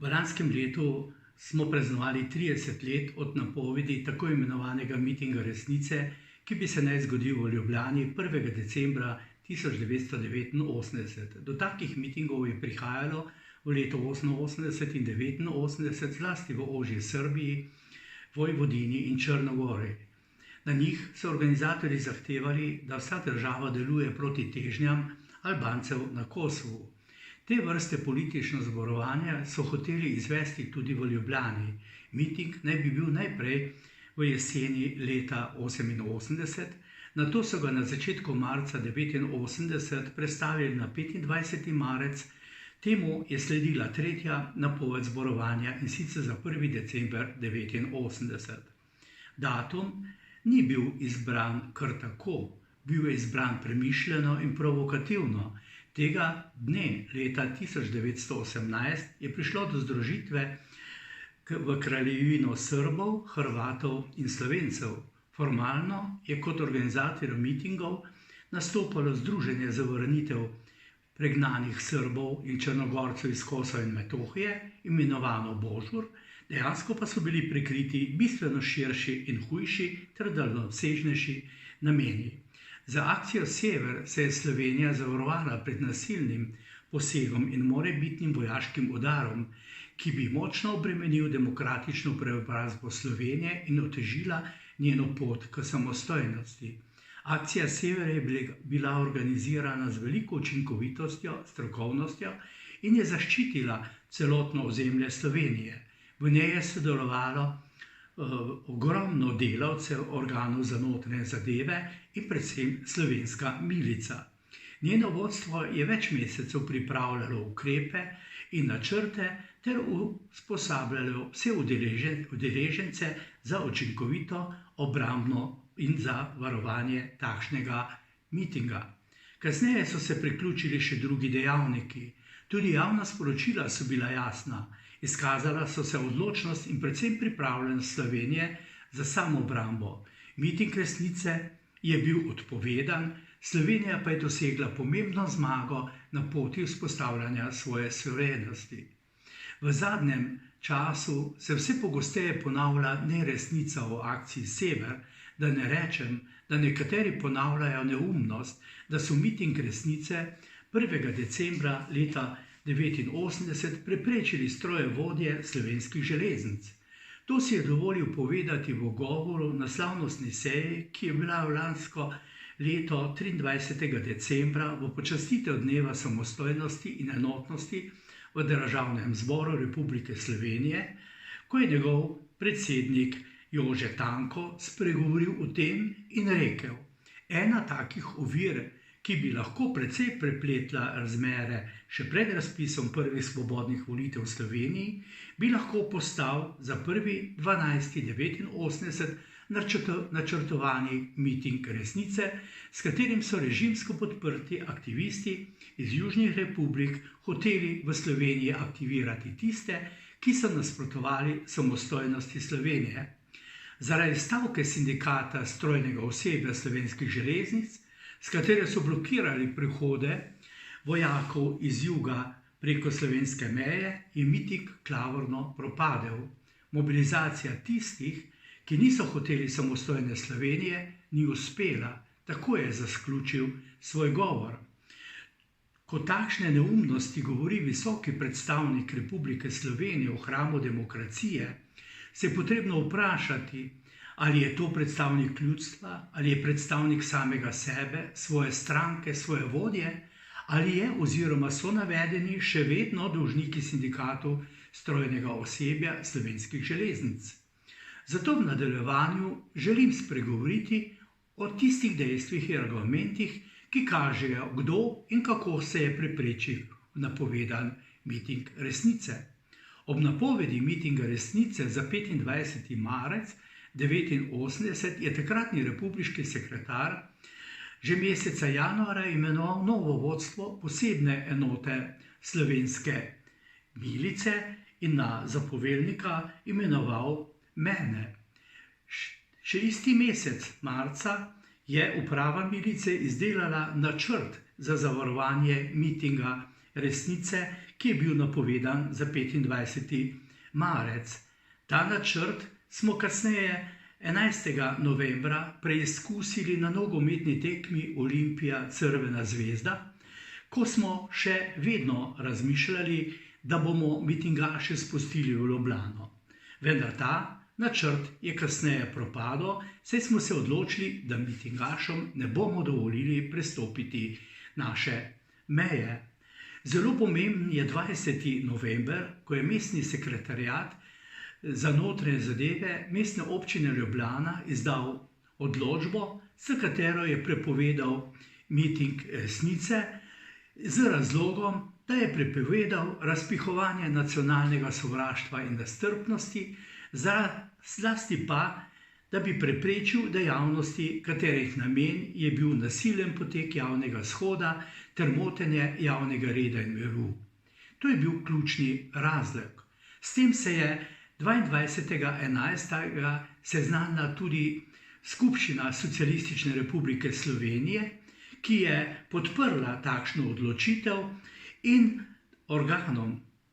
V lanskem letu smo praznovali 30 let od napovedi tako imenovanega mitinga resnice, ki bi se naj zgodil v Ljubljani 1. decembra 1989. Do takih mitingov je prihajalo v letu 1988 in 1989, zlasti v ožji Srbiji, Vojvodini in Črnogori. Na njih so organizatorji zahtevali, da vsa država deluje proti težnjam Albancev na Kosovu. Te vrste politično zborovanje so hoteli izvesti tudi v Ljubljani. Miting naj bi bil najprej v jeseni leta 1988, nato so ga na začetku marca 1989 prestavili na 25. marec, temu je sledila tretja napoved zborovanja in sicer za 1. december 1989. Datum ni bil izbran kar tako, bil je izbran premišljeno in provokativno. Tega dne leta 1918 je prišlo do združitve v kraljevino Srbov, Hrvatov in Slovencev. Formalno je kot organizator mitingov nastopalo Združenje za vrnitev pregnanih Srbov in Črnogorcev iz Kosova in Metohije, imenovano Božur, dejansko pa so bili prikriti bistveno širši in hujši ter daljnosežnejši nameni. Za akcijo Sever se je Slovenija zavarovala pred nasilnim posegom in morebitnim vojaškim udarom, ki bi močno obremenil demokratično preobrazbo Slovenije in otežila njeno pot k samostojnosti. Akcija Sever je bila organizirana z veliko učinkovitostjo, strokovnostjo in je zaščitila celotno ozemlje Slovenije. V njej je sodelovalo ogromno delavcev organov za notranje zadeve in predvsem slovenska milica. Njeno vodstvo je več mesecev pripravljalo ukrepe in načrte ter usposabljalo vse udeležence za učinkovito obrambno in za varovanje takšnega mitinga. Kasneje so se priključili še drugi dejavniki. Tudi javna sporočila so bila jasna. Izkazala so se odločnost in predvsem pripravljenost Slovenije za samoobrambo. Miting resnice je bil odpovedan, Slovenija pa je dosegla pomembno zmago na poti vzpostavljanja svoje suverenosti. V zadnjem času se vse pogosteje ponavlja neresnica o akciji Sever, da ne rečem, da nekateri ponavljajo neumnost, da so miting resnice 1. decembra leta 1989 preprečili strojevodje slovenskih železnic. To si je dovolil povedati v govoru na slavnostni seji, ki je bila v lansko leto 23. decembra v počastitev dneva samostojnosti in enotnosti v Državnem zboru Republike Slovenije, ko je njegov predsednik Jože Tanko spregovoril o tem in rekel: ena takih ovir, ki bi lahko precej prepletla razmere še pred razpisom prvih svobodnih volitev v Sloveniji, bi lahko postal za 1. 12. 1989 načrtovani miting resnice, s katerim so režimsko podprti aktivisti iz južnih republik hoteli v Sloveniji aktivirati tiste, ki so nasprotovali samostojnosti Slovenije. Zaradi stavke sindikata strojnega osebja slovenskih železnic, s katero so blokirali prihode vojakov iz juga preko slovenske meje, je miting klavrno propadel. Mobilizacija tistih, ki niso hoteli samostojne Slovenije, ni uspela, tako je zaključil svoj govor. Ko takšne neumnosti govori visoki predstavnik Republike Slovenije v hramu demokracije, se je potrebno vprašati, ali je to predstavnik ljudstva, ali je predstavnik samega sebe, svoje stranke, svoje vodje, ali je oziroma so navedeni še vedno dolžniki sindikatov strojnega osebja slovenskih železnic. Zato v nadaljevanju želim spregovoriti o tistih dejstvih in argumentih, ki kažejo, kdo in kako se je preprečil napovedan miting resnice. Ob napovedi mitinga resnice za 25. marec 1989 je takratni republiški sekretar že meseca januarja imenoval novo vodstvo posebne enote slovenske milice in na zapovednika imenoval mene. Še isti mesec marca je uprava milice izdelala načrt za zavarovanje mitinga resnice, ki je bil napovedan za 25. marec. Ta načrt smo kasneje 11. novembra preizkusili na nogometni tekmi Olimpija Crvena zvezda, ko smo še vedno razmišljali, da bomo mitingaše spustili v Ljubljano. Vendar ta načrt je kasneje propadel, saj smo se odločili, da mitingašom ne bomo dovolili prestopiti naše meje. Zelo pomemben je 20. november, ko je mestni sekretariat za notranje zadeve Mestne občine Ljubljana izdal odločbo, s katero je prepovedal miting resnice, z razlogom, da je prepovedal razpihovanje nacionalnega sovraštva in nestrpnosti, zlasti pa, da bi preprečil dejavnosti, katerih namen je bil nasilen potek javnega shoda ter motenje javnega reda in miru. To je bil ključni razlog. S tem se je 22.11. seznanila tudi Skupščina Socialistične republike Slovenije, ki je podprla takšno odločitev in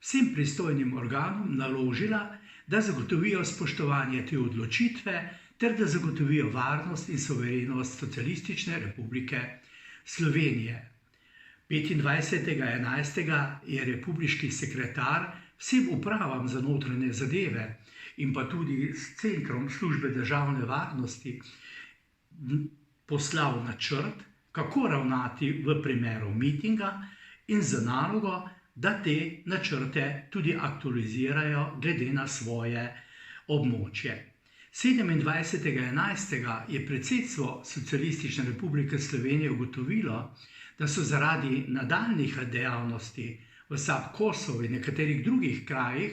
vsem pristojnim organom naložila, da zagotovijo spoštovanje te odločitve ter da zagotovijo varnost in suverenost Socialistične republike Slovenije. 25.11. je republiški sekretar vsem upravam za notranje zadeve in pa tudi s Centrom službe državne varnosti poslal načrt, kako ravnati v primeru mitinga in z nalogo, da te načrte tudi aktualizirajo glede na svoje območje. 27.11. je predsedstvo Socialistične republike Slovenije ugotovilo, da so zaradi nadaljnjih dejavnosti v SAB Kosovo in nekaterih drugih krajih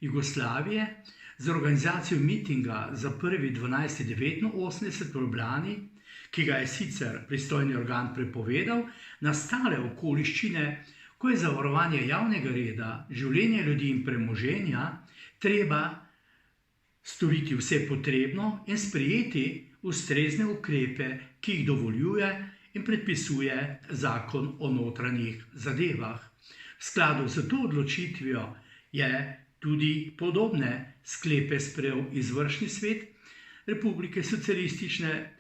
Jugoslavije z organizacijo mitinga za 1.12.1989 v Ljubljani, ki ga je sicer pristojni organ prepovedal, nastale okoliščine, ko je za varovanje javnega reda, življenja ljudi in premoženja treba storiti vse potrebno in sprejeti ustrezne ukrepe, ki jih dovoljuje in predpisuje Zakon o notranjih zadevah. V skladu z to odločitvijo je tudi podobne sklepe sprejel izvršni svet Republike Socialistične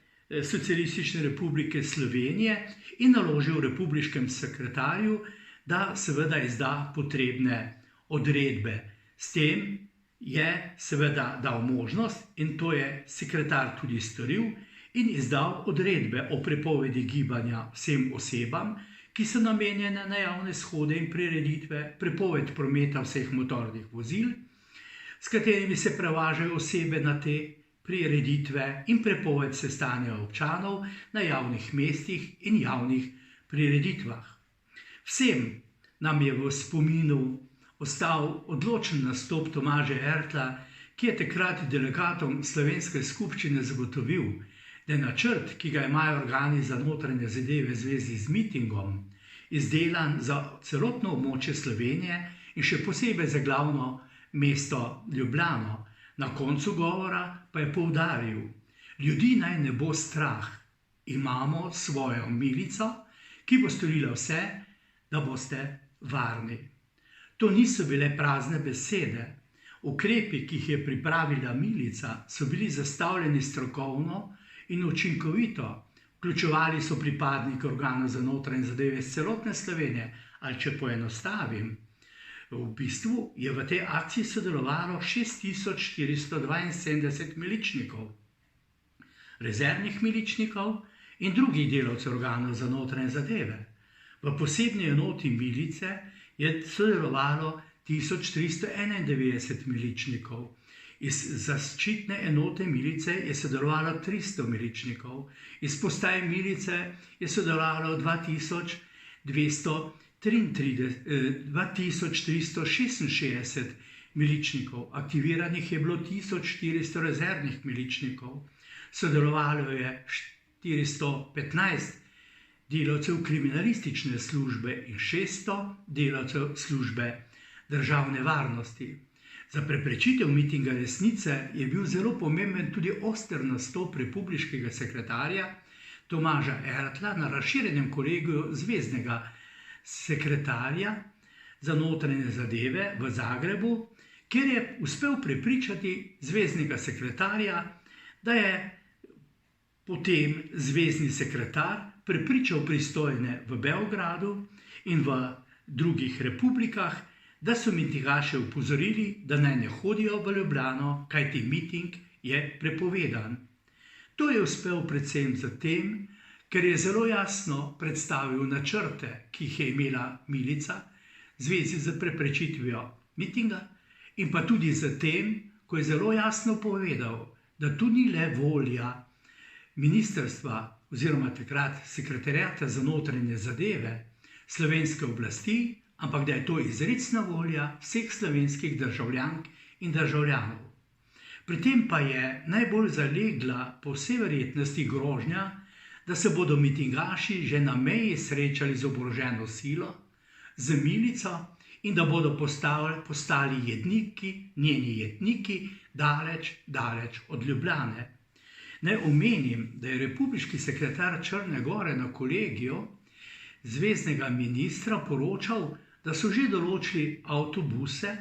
republike Slovenije in naložil republiškem sekretarju, da seveda izda potrebne odredbe. S tem je seveda dal možnost, in to je sekretar tudi storil, in izdal odredbe o prepovedi gibanja vsem osebam, ki so namenjene na javne shode in prireditve, prepoved prometa vseh motornih vozil, s katerimi se prevažajo osebe na te prireditve, in prepoved sestajanja občanov na javnih mestih in javnih prireditvah. Vsem nam je v spominu ostal odločen nastop Tomaža Ertla, ki je takrat delegatom Slovenske skupščine zagotovil, da je načrt, ki ga imajo organi za notranje zadeve v zvezi z mitingom, izdelan za celotno območje Slovenije in še posebej za glavno mesto Ljubljano. Na koncu govora pa je poudaril: ljudi naj ne bo strah, imamo svojo milico, ki bo storila vse, da boste varni. To niso bile prazne besede. Ukrepi, ki jih je pripravila milica, so bili zastavljeni strokovno in učinkovito. Vključevali so pripadnike organov za notranje zadeve iz celotne Slovenije, ali če poenostavim, v bistvu je v tej akciji sodelovalo 6472 miličnikov, rezervnih miličnikov in drugih delavcev organov za notranje zadeve. V posebni enoti milice je sodelovalo 1391 miličnikov. Iz zaščitne enote milice je sodelovalo 300 miličnikov, iz postaje milice je sodelovalo 2366 miličnikov, aktiviranih je bilo 1400 rezervnih miličnikov, sodelovalo je 415 delavcev kriminalistične službe in 600 delavcev službe državne varnosti. Za preprečitev mitinga resnice je bil zelo pomemben tudi oster nastop republiškega sekretarja Tomaža Ertla na razširjenem kolegiju Zveznega sekretarja za notranje zadeve v Zagrebu, kjer je uspel prepričati zveznega sekretarja, da je potem zvezni sekretar prepričal pristojne v Beogradu in v drugih republikah, da so mitingaše upozorili, da naj ne hodijo v Ljubljano, kajti miting je prepovedan. To je uspel predvsem zato, ker je zelo jasno predstavil načrte, ki jih je imela milica v zvezi z preprečitvijo mitinga, in pa tudi zato, ko je zelo jasno povedal, da tu ni le volja ministrstva oziroma takrat sekretariata za notranje zadeve slovenske oblasti, ampak da je to izrecna volja vseh slovenskih državljank in državljanov. Pri tem pa je najbolj zalegla po vsej verjetnosti grožnja, da se bodo mitingaši že na meji srečali z oboroženo silo, z milico in da bodo postali jedniki, njeni jetniki, daleč od Ljubljane. Naj omenim, da je republiški sekretar Črne Gore na kolegiju zveznega ministra poročal, da so že določili avtobuse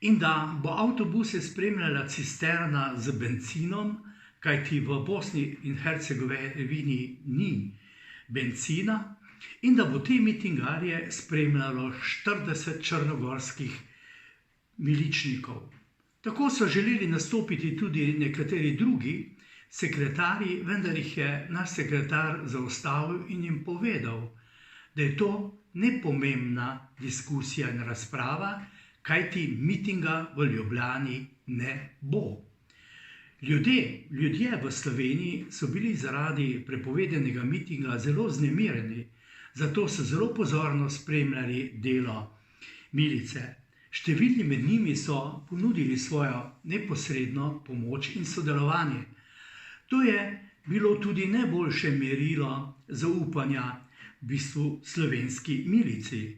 in da bo avtobuse spremljala cisterna z bencinom, kajti v Bosni in Hercegovini ni bencina, in da bo te mitingarje spremljalo 40 črnogorskih miličnikov. Tako so želeli nastopiti tudi nekateri drugi sekretarji, vendar jih je naš sekretar zaustavil in jim povedal, da je to nepomembna diskusija in razprava, kajti mitinga v Ljubljani ne bo. Ljudje v Sloveniji so bili zaradi prepovedanega mitinga zelo vznemirjeni, zato so zelo pozorno spremljali delo milice. Številni med njimi so ponudili svojo neposredno pomoč in sodelovanje. To je bilo tudi najboljše merilo zaupanja v bistvu slovenski milici.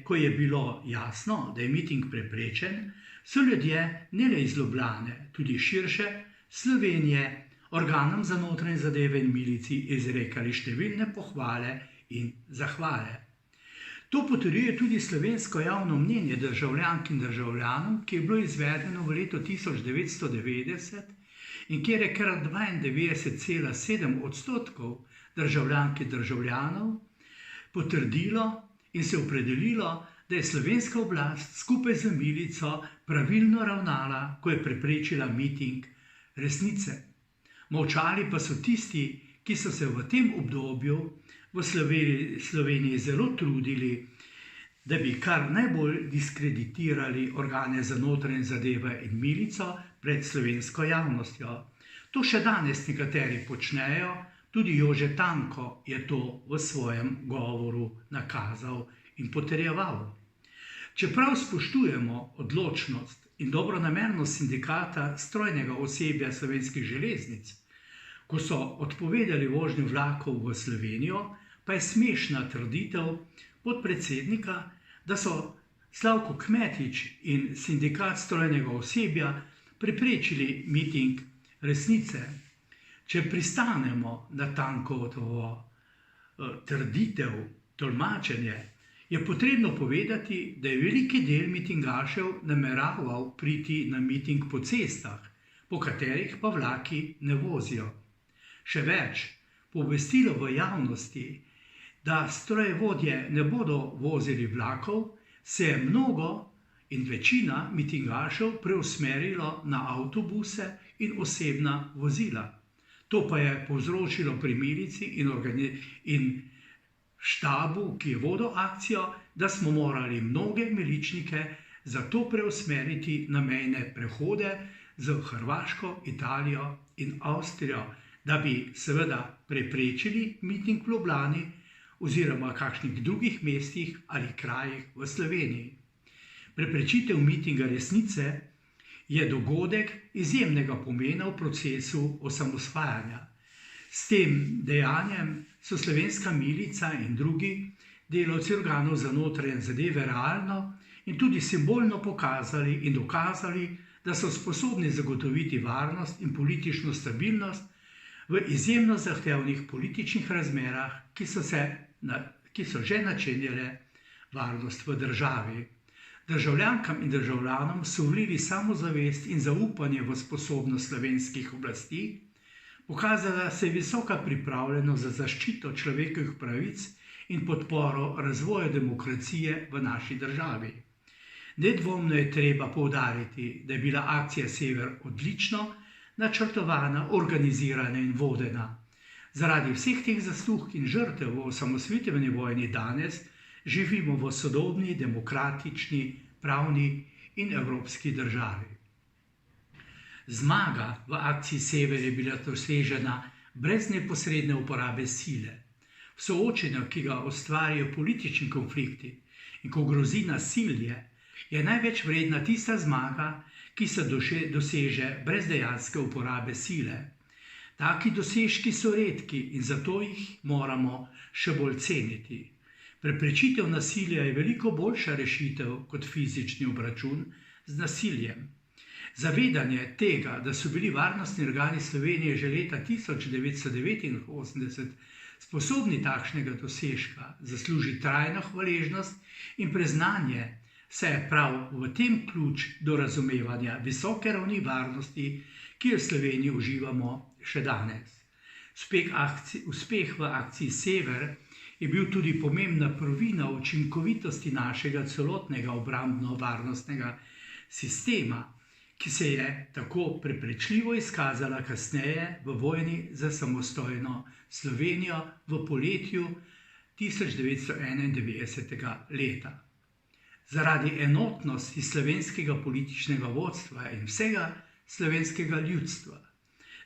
Ko je bilo jasno, da je miting preprečen, so ljudje ne le iz Ljubljane, tudi širše Slovenije, organom za notranje zadeve in milici izrekali številne pohvale in zahvale. To potrjuje tudi slovensko javno mnenje državljank in državljanom, ki je bilo izvedeno v letu 1990 in kjer je kar 92,7% državljank in državljanov potrdilo in se opredelilo, da je slovenska oblast skupaj z milico pravilno ravnala, ko je preprečila miting resnice. Molčali pa so tisti, ki so se v tem obdobju v Sloveniji zelo trudili, da bi kar najbolj diskreditirali organe za notranje zadeve in milico pred slovensko javnostjo. To še danes nekateri počnejo, tudi Jože Tanko je to v svojem govoru nakazal in potrjeval. Čeprav spoštujemo odločnost in dobronamernost sindikata strojnega osebja Slovenskih železnic, ko so odpovedali vožnjo vlakov v Slovenijo, pa je smešna trditev podpredsednika, da so Slavko Kmetič in sindikat strojnega osebja preprečili miting resnice. Če pristanemo na Tankovo trditev, tolmačenje, je potrebno povedati, da je veliki del mitingašev nameraval priti na miting po cestah, po katerih pa vlaki ne vozijo. Še več, po obvestilu v javnosti, da strojevodje ne bodo vozili vlakov, se je mnogo in večina mitingašev preusmerilo na avtobuse in osebna vozila. To pa je povzročilo pri milici in štabu, ki je vodil akcijo, da smo morali mnoge miličnike zato preusmeriti na mejne prehode z Hrvaško, Italijo in Avstrijo, da bi seveda preprečili miting v Ljubljani oziroma kakšnih drugih mestih ali krajih v Sloveniji. Preprečitev mitinga resnice je dogodek izjemnega pomena v procesu osamosvajanja. S tem dejanjem so slovenska milica in drugi delavci organov za notranje zadeve realno in tudi simbolno pokazali in dokazali, da so sposobni zagotoviti varnost in politično stabilnost v izjemno zahtevnih političnih razmerah, ki so že načenjale varnost v državi. Državljankam in državljanom so vlili samozavest in zaupanje v sposobnost slovenskih oblasti, pokazala se je visoka pripravljenost za zaščito človekovih pravic in podporo razvoju demokracije v naši državi. Nedvomno je treba poudariti, da je bila akcija Sever odlično načrtovana, organizirana in vodena. Zaradi vseh teh zaslug in žrtev v osamosvojitveni vojni danes živimo v sodobni, demokratični, pravni in evropski državi. Zmaga v akciji Sever je bila dosežena brez neposredne uporabe sile. V soočenju, ki ga ustvarijo politični konflikti in ko grozi nasilje, je največ vredna tista zmaga, ki se doseže brez dejanske uporabe sile. Taki dosežki so redki in zato jih moramo še bolj ceniti. Preprečitev nasilja je veliko boljša rešitev kot fizični obračun z nasiljem. Zavedanje tega, da so bili varnostni organi Slovenije že leta 1989 sposobni takšnega dosežka, zasluži trajno hvaležnost in priznanje, saj je prav v tem ključ do razumevanja visoke ravni varnosti, ki jo v Sloveniji uživamo še danes. Uspeh v akciji Sever je bil tudi pomembna prvina učinkovitosti našega celotnega obrambno-varnostnega sistema, ki se je tako prepričljivo izkazala kasneje v vojni za samostojno Slovenijo v poletju 1991. leta. Zaradi enotnosti slovenskega političnega vodstva in vsega slovenskega ljudstva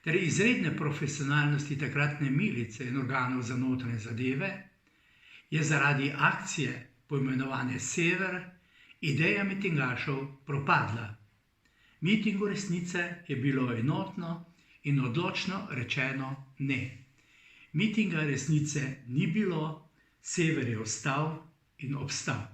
ter izredne profesionalnosti takratne milice in organov za notranje zadeve, je zaradi akcije poimenovane Sever ideja mitingašev propadla. Mitingu resnice je bilo enotno in odločno rečeno ne. Mitinga resnice ni bilo, Sever je ostal in obstal.